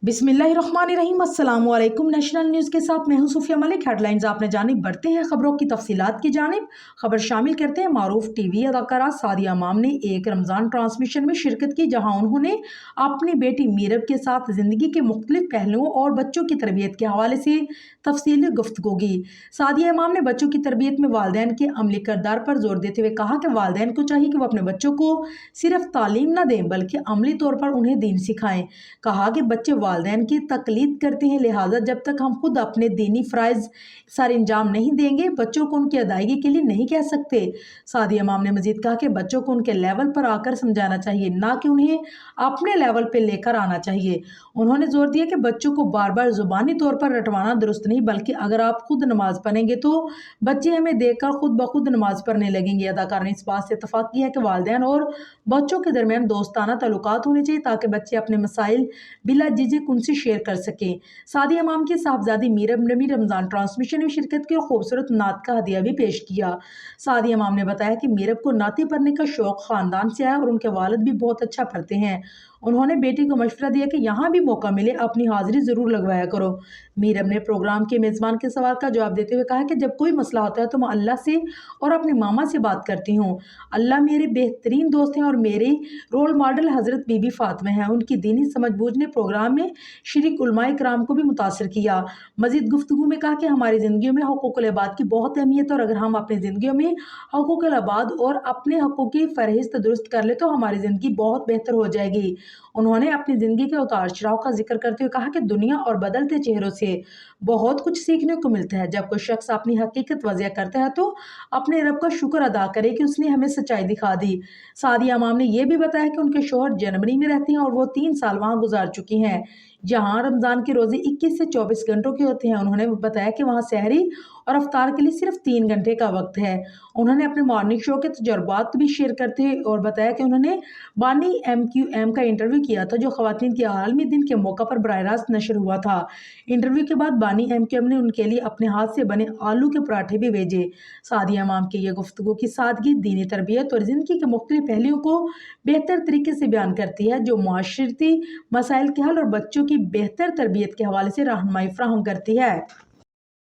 बिस्मिल्लाहिर्रहमानिर्रहीम। अस्सलाम वालेकुम। नेशनल न्यूज़ के साथ मैं हूं सूफिया मलिक। हेडलाइंस आपने जानिब बढ़ते हैं खबरों की तफसीलात की जानिब। खबर शामिल करते हैं। मारूफ टीवी अदाकारा सादिया इमाम ने एक रमज़ान ट्रांसमिशन में शिरकत की, जहां उन्होंने अपनी बेटी मीरब के साथ ज़िंदगी के मुख्तलिफ पहलुओं और बच्चों की तरबियत के हवाले से तफसीली गुफ्तगू की। सादिया इमाम ने बच्चों की तरबियत में वालिदैन के अमली किरदार पर जोर देते हुए कहा कि वालिदैन को चाहिए कि वो अपने बच्चों को सिर्फ तालीम न दें बल्कि अमली तौर पर उन्हें दीन सिखाएं। कहा कि बच्चे वालिदैन की तकलीद करते हैं, लिहाजा जब तक हम खुद अपने दीनी फ़राइज़ सर अंजाम नहीं देंगे बच्चों को उनकी अदायगी के लिए नहीं कह सकते। सादिया इमाम ने मजीद कहा कि बच्चों को उनके लेवल पर आकर समझाना चाहिए, ना कि उन्हें अपने लेवल पर लेकर आना चाहिए। उन्होंने जोर दिया कि बच्चों को बार बार ज़ुबानी तौर पर रटवाना दुरुस्त नहीं, बल्कि अगर आप खुद नमाज पढ़ेंगे तो बच्चे हमें देखकर खुद ब खुद नमाज पढ़ने लगेंगे। अदाकार ने इस बात से इत्तफाक किया है कि वालिदैन और बच्चों के दरमियान दोस्ताना ताल्लुकात होने चाहिए ताकि बच्चे अपने मसाइल बिला झिझक उनसे शेयर कर सकें। सादिया इमाम की साहबजादी मीरब ने भी रमज़ान ट्रांसमिशन में शिरकत की और खूबसूरत नात का हदिया भी पेश किया। सादिया इमाम ने बताया कि मीरब को नाते पढ़ने का शौक ख़ानदान से आया और उनके वालिद भी बहुत अच्छा पढ़ते हैं। उन्होंने बेटी को मशवरा दिया कि यहाँ भी मौका मिले अपनी हाजिरी ज़रूर लगवाया करो। मीरब ने प्रोग्राम के मेज़बान के सवाल का जवाब देते हुए कहा कि जब कोई मसला होता है तो मैं अल्लाह से और अपनी मामा से बात करती हूँ। अल्लाह मेरे बेहतरीन दोस्त हैं और मेरे रोल मॉडल हज़रत बीबी फ़ातिमा हैं। उनकी दीनी समझ-बूझ ने प्रोग्राम में शरीक उलमाए किराम को भी मुतासिर किया। मज़ीद गुफ्तगू में कहा कि हमारी ज़िंदगियों में हुकूकुल इबाद की बहुत अहमियत है और अगर हम अपनी ज़िंदगियों में हुकूकुल इबाद और अपने हक़ों की फ़हरिस्त दुरुस्त कर ले तो हमारी ज़िंदगी बहुत बेहतर हो जाएगी। उन्होंने अपनी ज़िंदगी के उतार चढ़ाव का जिक्र करते हुए कहा कि दुनिया और बदलते चेहरों से बहुत कुछ सीखने को मिलता है। जब कोई शख्स अपनी हकीकत वज़ह करता है तो अपने रब का शुक्र अदा करे कि उसने हमें सच्चाई दिखा दी। सादिया इमाम ने यह भी बताया कि उनके शौहर जर्मनी में रहते हैं और वो 3 साल वहाँ गुजार चुकी हैं, जहाँ रमज़ान के रोज़े 21 से 24 घंटों के होते हैं। उन्होंने बताया कि वहाँ सहरी और अफ्तार के लिए सिर्फ 3 घंटे का वक्त है। उन्होंने अपने मॉर्निंग शो के तजुर्बात भी शेयर करते हुए और बताया कि उन्होंने बानी MQM का इंटरव्यू किया था, जो ख़वातीन के आलमी दिन के मौका पर बराह रास्त नशर हुआ था। इंटरव्यू के बाद बानी MQM ने उनके लिए अपने हाथ से बने आलू के पराठे भी भेजे। सादिया इमाम की यह गुफ्तगू की सादगी दीनी तरबियत और ज़िंदगी के मुख्तलिफ पहलुओं को बेहतर तरीके से बयान करती है, जो मुआशरती मसाइल के हल और बच्चों की बेहतर तरबियत के हवाले से रहनुमाई फराहम करती है।